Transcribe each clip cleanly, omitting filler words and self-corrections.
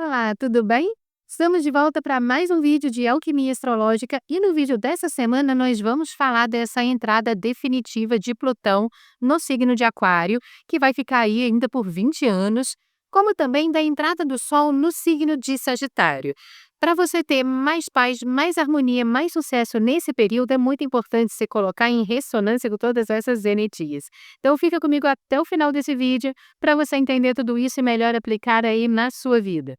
Olá, tudo bem? Estamos de volta para mais um vídeo de alquimia astrológica e no vídeo dessa semana nós vamos falar dessa entrada definitiva de Plutão no signo de Aquário, que vai ficar aí ainda por 20 anos, como também da entrada do Sol no signo de Sagitário. Para você ter mais paz, mais harmonia, mais sucesso nesse período, é muito importante se colocar em ressonância com todas essas energias. Então fica comigo até o final desse vídeo para você entender tudo isso e melhor aplicar aí na sua vida.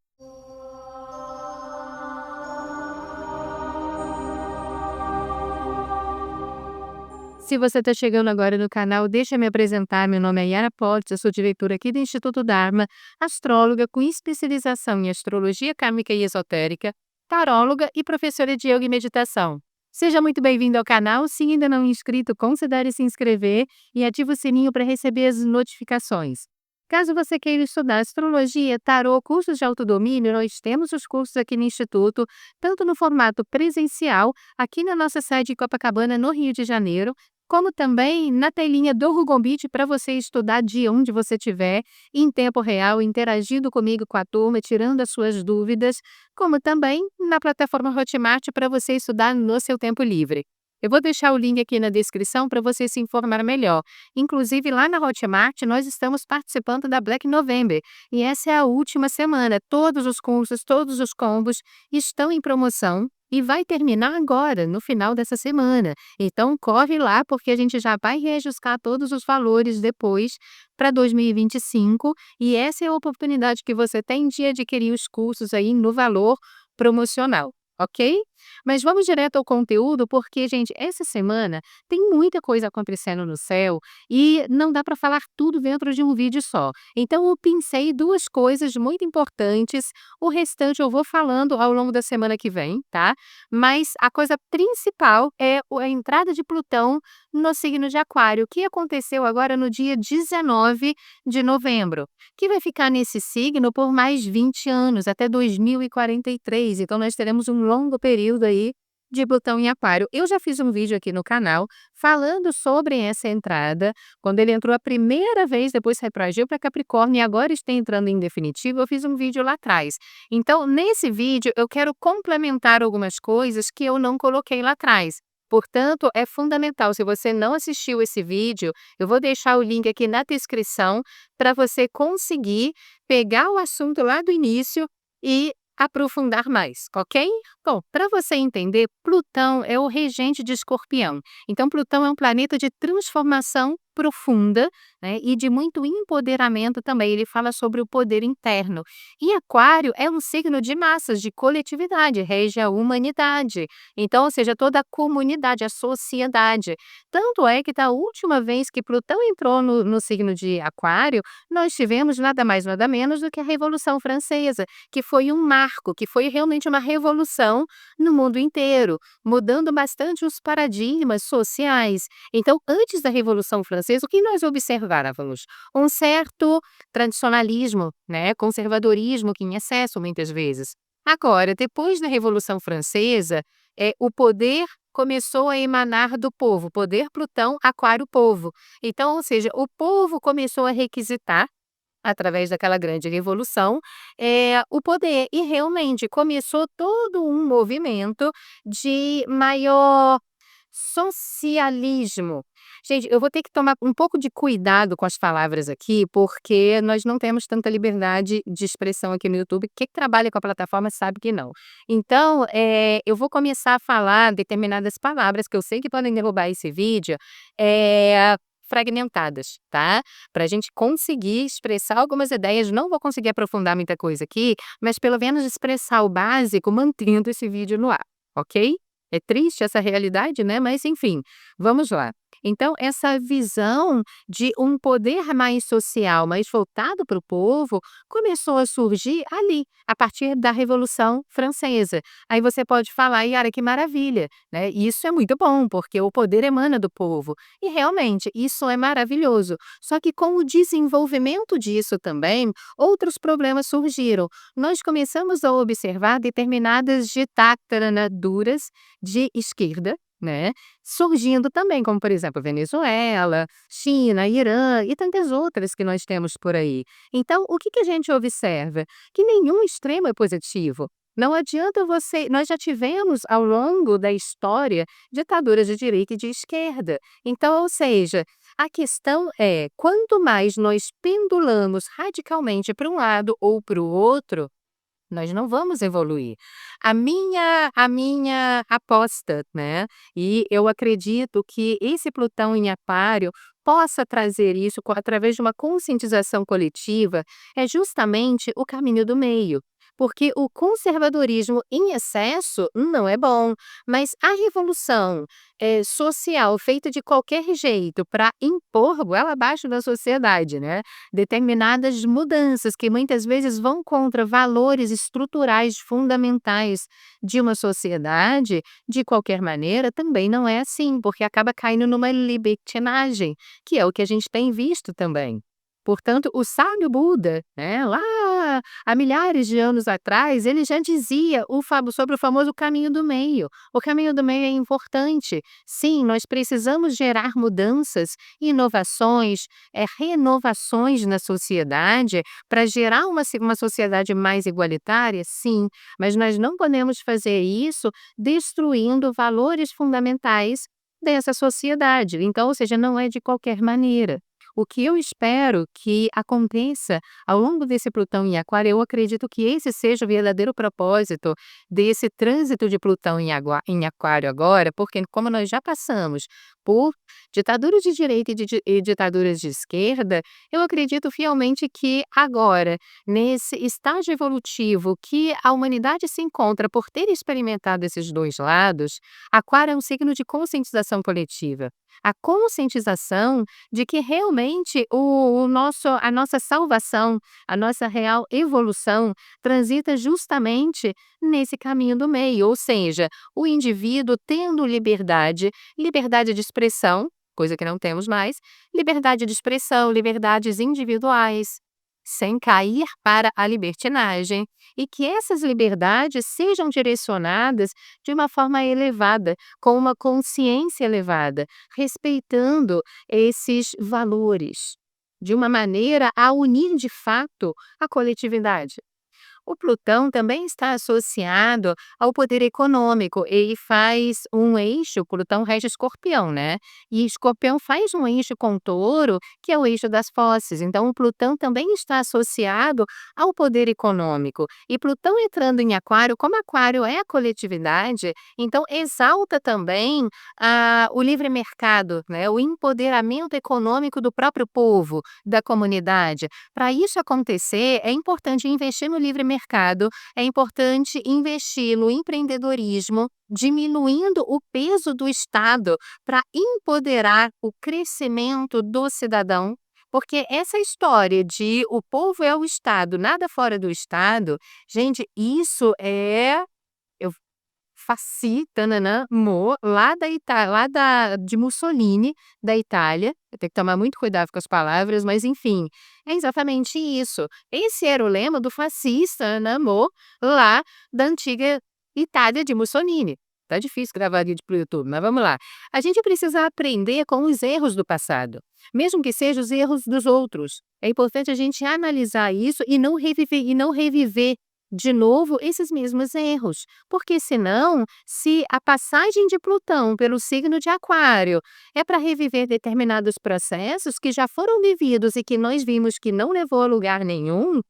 Se você está chegando agora no canal, deixa eu me apresentar. Meu nome é Yara Potts, eu sou diretora aqui do Instituto Dharma, astróloga com especialização em astrologia kármica e esotérica, taróloga e professora de yoga e meditação. Seja muito bem-vindo ao canal. Se ainda não é inscrito, considere se inscrever e ative o sininho para receber as notificações. Caso você queira estudar astrologia, tarô, cursos de autodomínio, nós temos os cursos aqui no Instituto, tanto no formato presencial, aqui na nossa sede em Copacabana, no Rio de Janeiro, como também na telinha do Google Meet para você estudar de onde você estiver, em tempo real, interagindo comigo, com a turma, tirando as suas dúvidas, como também na plataforma Hotmart para você estudar no seu tempo livre. Eu vou deixar o link aqui na descrição para você se informar melhor. Inclusive, lá na Hotmart, nós estamos participando da Black November. E essa é a última semana. Todos os cursos, todos os combos estão em promoção. E vai terminar agora, no final dessa semana. Então, corre lá, porque a gente já vai reajustar todos os valores depois para 2025. E essa é a oportunidade que você tem de adquirir os cursos aí no valor promocional. Ok? Mas vamos direto ao conteúdo, porque, gente, essa semana tem muita coisa acontecendo no céu e não dá para falar tudo dentro de um vídeo só. Então, eu pensei duas coisas muito importantes. O restante eu vou falando ao longo da semana que vem, tá? Mas a coisa principal é a entrada de Plutão no signo de Aquário, que aconteceu agora no dia 19 de novembro, que vai ficar nesse signo por mais 20 anos, até 2043. Então, nós teremos um longo período aí de Plutão em Aquário. Eu já fiz um vídeo aqui no canal falando sobre essa entrada, quando ele entrou a primeira vez, depois retroagiu para Capricórnio e agora está entrando em definitivo. Eu fiz um vídeo lá atrás. Então, nesse vídeo, eu quero complementar algumas coisas que eu não coloquei lá atrás. Portanto, é fundamental. Se você não assistiu esse vídeo, eu vou deixar o link aqui na descrição para você conseguir pegar o assunto lá do início e aprofundar mais, ok? Bom, para você entender, Plutão é o regente de Escorpião. Então, Plutão é um planeta de transformação profunda, né, e de muito empoderamento também. Ele fala sobre o poder interno. E Aquário é um signo de massas, de coletividade, rege a humanidade. Então, ou seja, toda a comunidade, a sociedade. Tanto é que da última vez que Plutão entrou no signo de Aquário, nós tivemos nada mais, nada menos do que a Revolução Francesa, que foi um marco, que foi realmente uma revolução no mundo inteiro, mudando bastante os paradigmas sociais. Então, antes da Revolução Francesa, o que nós observávamos? Um certo tradicionalismo, né, conservadorismo que em excesso muitas vezes. Agora, depois da Revolução Francesa, o poder começou a emanar do povo, poder Plutão, Aquário, povo. Então, ou seja, o povo começou a requisitar, através daquela grande revolução, o poder. E realmente começou todo um movimento de maior socialismo. Gente, eu vou ter que tomar um pouco de cuidado com as palavras aqui, porque nós não temos tanta liberdade de expressão aqui no YouTube. Quem trabalha com a plataforma sabe que não. Então, eu vou começar a falar determinadas palavras que eu sei que podem derrubar esse vídeo, fragmentadas, tá? Para a gente conseguir expressar algumas ideias. Não vou conseguir aprofundar muita coisa aqui, mas pelo menos expressar o básico mantendo esse vídeo no ar, ok? É triste essa realidade, né? Mas enfim, vamos lá. Então, essa visão de um poder mais social, mais voltado para o povo, começou a surgir ali, a partir da Revolução Francesa. Aí você pode falar, Yara, que maravilha, né? Isso é muito bom, porque o poder emana do povo. E realmente, isso é maravilhoso. Só que com o desenvolvimento disso também, outros problemas surgiram. Nós começamos a observar determinadas ditátoras duras de esquerda, né, surgindo também, como por exemplo Venezuela, China, Irã e tantas outras que nós temos por aí. Então, o que que a gente observa? Que nenhum extremo é positivo. Não adianta você nós já tivemos ao longo da história ditaduras de direita e de esquerda. Então, ou seja, a questão é, quanto mais nós pendulamos radicalmente para um lado ou para o outro, nós não vamos evoluir. A minha aposta, né, e eu acredito que esse Plutão em Aquário possa trazer isso através de uma conscientização coletiva, é justamente o caminho do meio. Porque o conservadorismo em excesso não é bom, mas a revolução social feita de qualquer jeito para impor goela abaixo da sociedade, né? Determinadas mudanças que muitas vezes vão contra valores estruturais fundamentais de uma sociedade, de qualquer maneira, também não é assim, porque acaba caindo numa libertinagem, que é o que a gente tem visto também. Portanto, o sábio Buda, né, lá há milhares de anos atrás, ele já dizia sobre o famoso caminho do meio. O caminho do meio é importante. Sim, nós precisamos gerar mudanças, inovações, renovações na sociedade para gerar uma sociedade mais igualitária, sim, mas nós não podemos fazer isso destruindo valores fundamentais dessa sociedade. Então, ou seja, não é de qualquer maneira. O que eu espero que aconteça ao longo desse Plutão em Aquário, eu acredito que esse seja o verdadeiro propósito desse trânsito de Plutão em Aquário agora, porque como nós já passamos por ditaduras de direita e ditaduras de esquerda, eu acredito fielmente que agora, nesse estágio evolutivo que a humanidade se encontra por ter experimentado esses dois lados, Aquário é um signo de conscientização coletiva. A conscientização de que realmente a nossa salvação, a nossa real evolução transita justamente nesse caminho do meio, ou seja, o indivíduo tendo liberdade de expressão, coisa que não temos mais, liberdade de expressão, liberdades individuais, sem cair para a libertinagem, e que essas liberdades sejam direcionadas de uma forma elevada, com uma consciência elevada, respeitando esses valores, de uma maneira a unir de fato a coletividade. O Plutão também está associado ao poder econômico, ele faz um eixo, Plutão rege Escorpião, né, e Escorpião faz um eixo com Touro, que é o eixo das posses, então o Plutão também está associado ao poder econômico. E Plutão entrando em Aquário, como Aquário é a coletividade, então exalta também o livre mercado, né, o empoderamento econômico do próprio povo, da comunidade. Para isso acontecer, é importante investir no livre mercado, é importante investir no empreendedorismo, diminuindo o peso do Estado para empoderar o crescimento do cidadão, porque essa história de o povo é o Estado, nada fora do Estado, gente, isso é eu Fasci, tã-nã-nã, Mo, lá de Mussolini, da Itália. Eu tenho que tomar muito cuidado com as palavras, mas enfim, é exatamente isso. Esse era o lema do fascista, né, Mo, lá da antiga Itália de Mussolini. Tá difícil gravar vídeo para o YouTube, mas vamos lá. A gente precisa aprender com os erros do passado, mesmo que sejam os erros dos outros. É importante a gente analisar isso e não reviver de novo esses mesmos erros, porque senão, se a passagem de Plutão pelo signo de Aquário é para reviver determinados processos que já foram vividos e que nós vimos que não levou a lugar nenhum,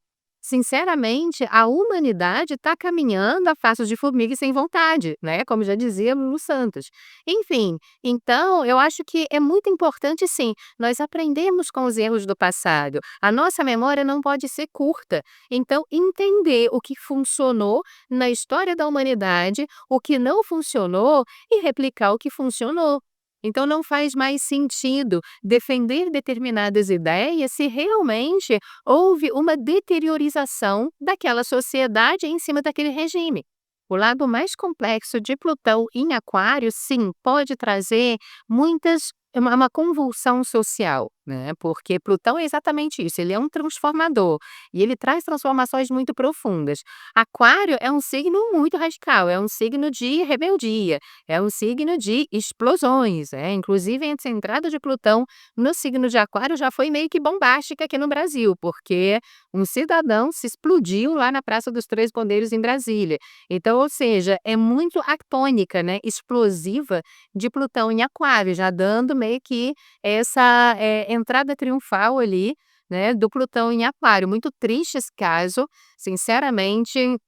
sinceramente, a humanidade está caminhando a passos de formiga e sem vontade, né, como já dizia Lulu Santos. Enfim, então eu acho que é muito importante sim, nós aprendermos com os erros do passado. A nossa memória não pode ser curta, então entender o que funcionou na história da humanidade, o que não funcionou e replicar o que funcionou. Então não faz mais sentido defender determinadas ideias se realmente houve uma deteriorização daquela sociedade em cima daquele regime. O lado mais complexo de Plutão em Aquário, sim, pode trazer uma convulsão social. né, porque Plutão é exatamente isso, ele é um transformador, e ele traz transformações muito profundas. Aquário é um signo muito radical, é um signo de rebeldia, é um signo de explosões, inclusive essa entrada de Plutão no signo de Aquário já foi meio que bombástica aqui no Brasil, porque um cidadão se explodiu lá na Praça dos Três Poderes em Brasília. Então, ou seja, é muito a tônica, né, explosiva de Plutão em Aquário, já dando meio que essa, entrada triunfal ali, né, do Plutão em Aquário. Muito triste esse caso, sinceramente, não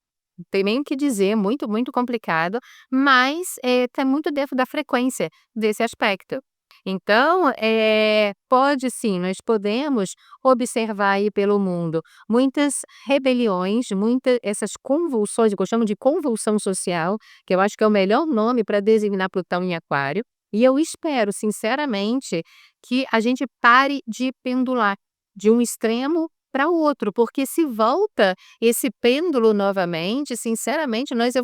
tem nem o que dizer, muito, muito complicado, mas, tá muito dentro da frequência desse aspecto. Então, pode sim, nós podemos observar aí pelo mundo muitas rebeliões, muitas essas convulsões, que eu chamo de convulsão social, que eu acho que é o melhor nome para designar Plutão em Aquário, e eu espero sinceramente que a gente pare de pendular de um extremo para o outro, porque se volta esse pêndulo novamente, sinceramente, nós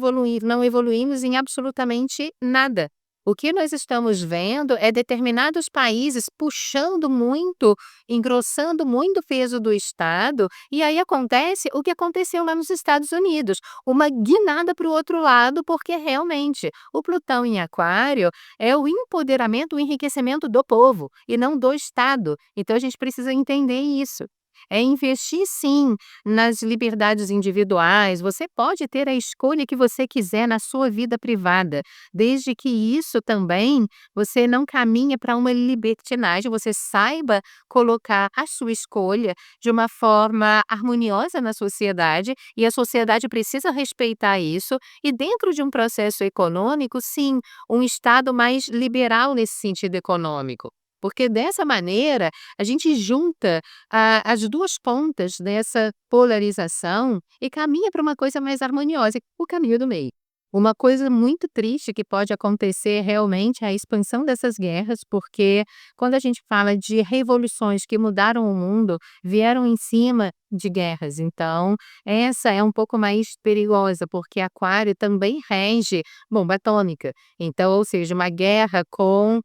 não evoluímos em absolutamente nada. O que nós estamos vendo é determinados países puxando muito, engrossando muito o peso do Estado, e aí acontece o que aconteceu lá nos Estados Unidos, uma guinada para o outro lado, porque realmente o Plutão em Aquário é o empoderamento, o enriquecimento do povo e não do Estado. Então a gente precisa entender isso. É investir sim nas liberdades individuais, você pode ter a escolha que você quiser na sua vida privada, desde que isso também você não caminhe para uma libertinagem, você saiba colocar a sua escolha de uma forma harmoniosa na sociedade, e a sociedade precisa respeitar isso, e dentro de um processo econômico, sim, um Estado mais liberal nesse sentido econômico. Porque dessa maneira, a gente junta as 2 pontas dessa polarização e caminha para uma coisa mais harmoniosa, o caminho do meio. Uma coisa muito triste que pode acontecer realmente é a expansão dessas guerras, porque quando a gente fala de revoluções que mudaram o mundo, vieram em cima de guerras. Então, essa é um pouco mais perigosa, porque Aquário também rege bomba atômica. Então, ou seja, uma guerra com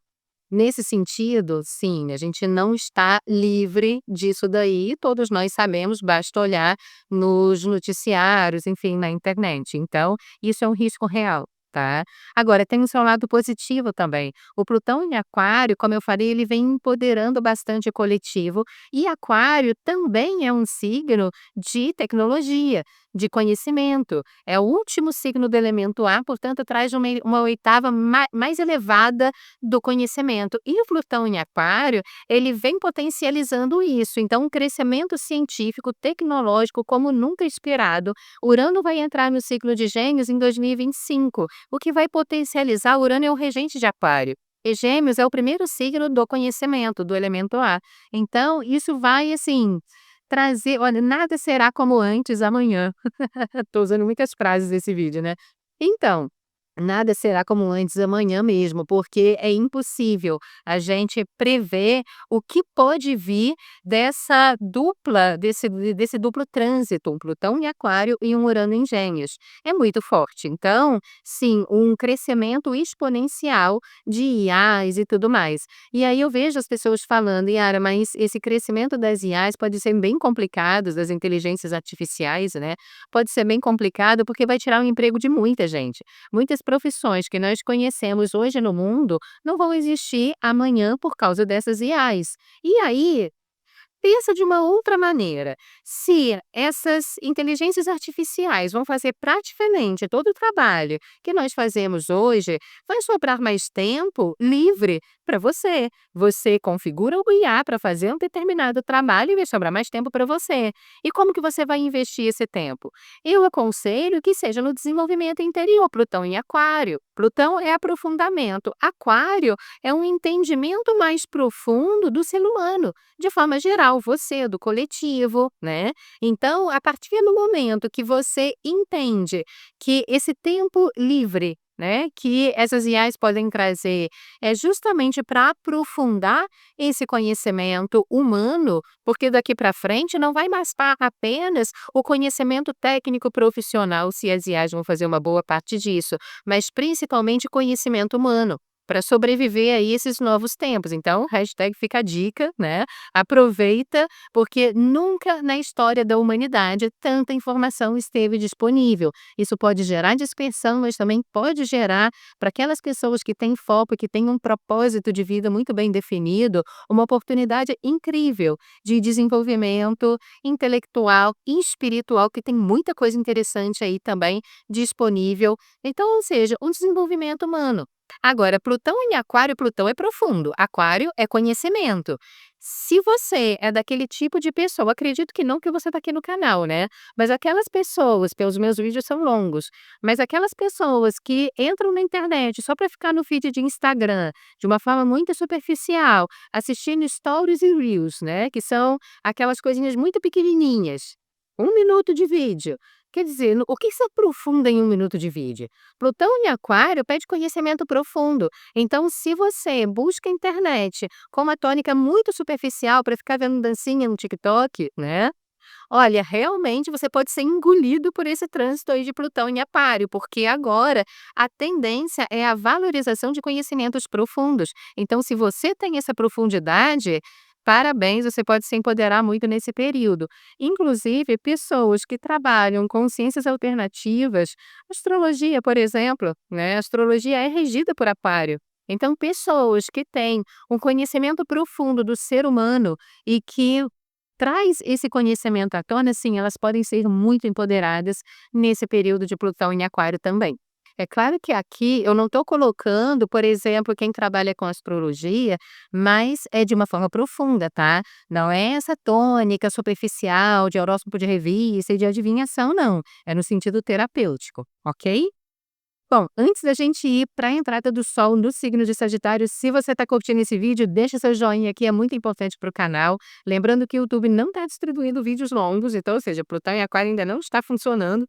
nesse sentido, sim, a gente não está livre disso daí, todos nós sabemos, basta olhar nos noticiários, enfim, na internet. Então, isso é um risco real, tá. Agora tem o seu lado positivo também. O Plutão em Aquário, como eu falei, ele vem empoderando bastante o coletivo, e Aquário também é um signo de tecnologia, de conhecimento. É o último signo do elemento ar, portanto traz uma oitava mais elevada do conhecimento. E o Plutão em Aquário, ele vem potencializando isso, então um crescimento científico, tecnológico como nunca esperado. Urano vai entrar no ciclo de Gêmeos em 2025, o que vai potencializar. Urano é o regente de Aquário, e Gêmeos é o primeiro signo do conhecimento, do elemento ar. Então isso vai, assim, trazer olha, nada será como antes amanhã. Tô usando muitas frases nesse vídeo, né. Então, nada será como antes amanhã mesmo, porque é impossível a gente prever o que pode vir desse duplo trânsito, um Plutão em Aquário e um Urano em Gêmeos. É muito forte. Então, sim, um crescimento exponencial de IAs e tudo mais. E aí eu vejo as pessoas falando: "Yara, mas esse crescimento das IAs pode ser bem complicado, das inteligências artificiais, né, pode ser bem complicado, porque vai tirar o emprego de muita gente. Muitas profissões que nós conhecemos hoje no mundo não vão existir amanhã por causa dessas IAs. E aí, pensa de uma outra maneira, se essas inteligências artificiais vão fazer praticamente todo o trabalho que nós fazemos hoje, vai sobrar mais tempo livre para você. Você configura o IA para fazer um determinado trabalho e vai sobrar mais tempo para você. E como que você vai investir esse tempo? Eu aconselho que seja no desenvolvimento interior. Plutão em Aquário. Plutão é aprofundamento. Aquário é um entendimento mais profundo do ser humano, de forma geral, você, do coletivo, né. Então, a partir do momento que você entende que esse tempo livre, né, que essas IAs podem trazer, é justamente para aprofundar esse conhecimento humano, porque daqui para frente não vai bastar apenas o conhecimento técnico profissional, se as IAs vão fazer uma boa parte disso, mas principalmente conhecimento humano. para sobreviver a esses novos tempos. Então, hashtag fica a dica, né, aproveita, porque nunca na história da humanidade tanta informação esteve disponível. Isso pode gerar dispersão, mas também pode gerar, para aquelas pessoas que têm foco, que têm um propósito de vida muito bem definido, uma oportunidade incrível de desenvolvimento intelectual e espiritual, que tem muita coisa interessante aí também disponível. Então, ou seja, um desenvolvimento humano. Agora, Plutão em Aquário, Plutão é profundo, Aquário é conhecimento. Se você é daquele tipo de pessoa, acredito que não, que você está aqui no canal, né? Mas aquelas pessoas, pelos meus vídeos são longos, mas aquelas pessoas que entram na internet só para ficar no feed de Instagram, de uma forma muito superficial, assistindo stories e reels, né? Que são aquelas coisinhas muito pequenininhas. 1 minuto de vídeo. Quer dizer, o que se aprofunda em 1 minuto de vídeo? Plutão em Aquário pede conhecimento profundo. Então, se você busca a internet com uma tônica muito superficial para ficar vendo dancinha no TikTok, né? Olha, realmente você pode ser engolido por esse trânsito aí de Plutão em Aquário, porque agora a tendência é a valorização de conhecimentos profundos. Então, se você tem essa profundidade, parabéns, você pode se empoderar muito nesse período. Inclusive, pessoas que trabalham com ciências alternativas, astrologia, por exemplo, né? A astrologia é regida por Aquário. Então, pessoas que têm um conhecimento profundo do ser humano e que traz esse conhecimento à tona, sim, elas podem ser muito empoderadas nesse período de Plutão em Aquário também. É claro que aqui eu não estou colocando, por exemplo, quem trabalha com astrologia, mas é de uma forma profunda, tá? Não é essa tônica superficial de horóscopo de revista e de adivinhação, não. É no sentido terapêutico, ok? Bom, antes da gente ir para a entrada do Sol no signo de Sagitário, se você está curtindo esse vídeo, deixa seu joinha aqui, é muito importante para o canal. Lembrando que o YouTube não está distribuindo vídeos longos, então, ou seja, Plutão em Aquário ainda não está funcionando.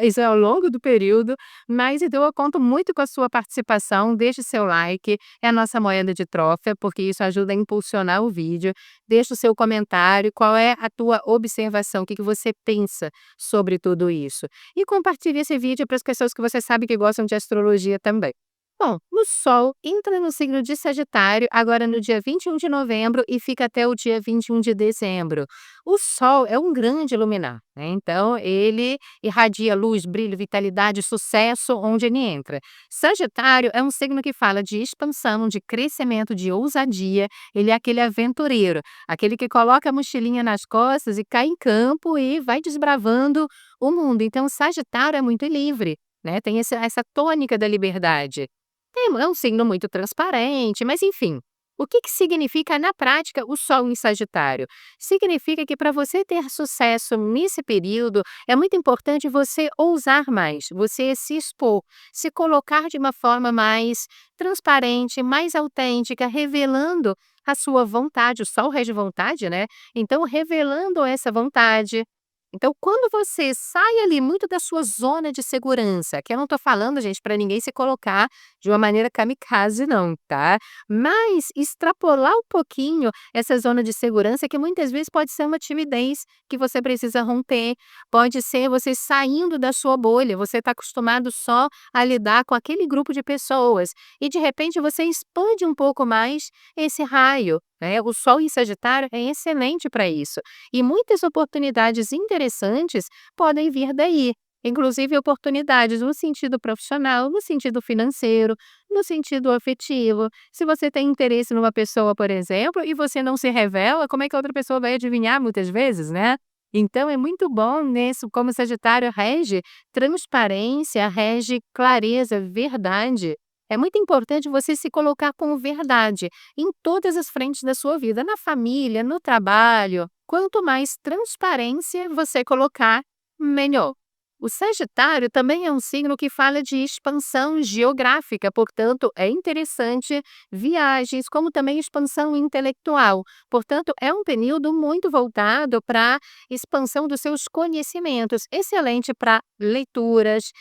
Isso é ao longo do período, mas então eu conto muito com a sua participação, deixe seu like, é a nossa moeda de troca, porque isso ajuda a impulsionar o vídeo. Deixa o seu comentário, qual é a tua observação, o que que você pensa sobre tudo isso. E compartilhe esse vídeo para as pessoas que você sabe que gostam de astrologia também. Bom, o Sol entra no signo de Sagitário agora no dia 21 de novembro e fica até o dia 21 de dezembro. O Sol é um grande luminar, né? Então ele irradia luz, brilho, vitalidade, sucesso onde ele entra. Sagitário é um signo que fala de expansão, de crescimento, de ousadia. Ele é aquele aventureiro, aquele que coloca a mochilinha nas costas e cai em campo e vai desbravando o mundo. Então, Sagitário é muito livre, né? Tem essa tônica da liberdade. É um signo muito transparente, mas enfim. O que que significa na prática o Sol em Sagitário? Significa que para você ter sucesso nesse período, é muito importante você ousar mais, você se expor, se colocar de uma forma mais transparente, mais autêntica, revelando a sua vontade. O Sol rege vontade, né? Então, revelando essa vontade. Então, quando você sai ali muito da sua zona de segurança, que eu não estou falando, gente, para ninguém se colocar de uma maneira kamikaze não, tá? Mas extrapolar um pouquinho essa zona de segurança, que muitas vezes pode ser uma timidez que você precisa romper, pode ser você saindo da sua bolha, você está acostumado só a lidar com aquele grupo de pessoas e de repente você expande um pouco mais esse raio, né? O Sol em Sagitário é excelente para isso. E muitas oportunidades interessantes podem vir daí, inclusive oportunidades no sentido profissional, no sentido financeiro, no sentido afetivo. Se você tem interesse numa pessoa, por exemplo, e você não se revela, como é que a outra pessoa vai adivinhar muitas vezes, né? Então é muito bom nisso, como Sagitário rege transparência, rege clareza, verdade. É muito importante você se colocar como verdade em todas as frentes da sua vida, na família, no trabalho. Quanto mais transparência você colocar, melhor. O Sagitário também é um signo que fala de expansão geográfica, portanto, é interessante viagens, como também expansão intelectual. Portanto, é um período muito voltado para expansão dos seus conhecimentos, excelente para leituras,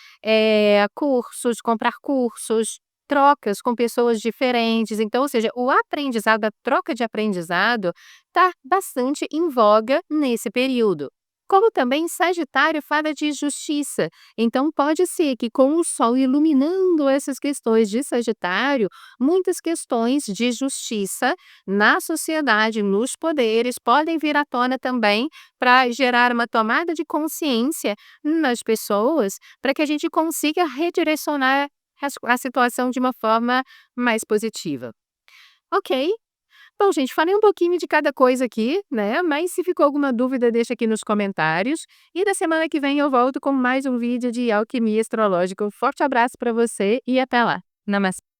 cursos, comprar cursos, trocas com pessoas diferentes. Então, ou seja, o aprendizado, a troca de aprendizado está bastante em voga nesse período. Como também Sagitário fala de justiça, então pode ser que com o Sol iluminando essas questões de Sagitário, muitas questões de justiça na sociedade, nos poderes, podem vir à tona também para gerar uma tomada de consciência nas pessoas, para que a gente consiga redirecionar a situação de uma forma mais positiva. Ok? Bom, gente, falei um pouquinho de cada coisa aqui, né? Mas se ficou alguma dúvida, deixa aqui nos comentários. E da semana que vem eu volto com mais um vídeo de alquimia astrológica. Um forte abraço para você e até lá. Namastê.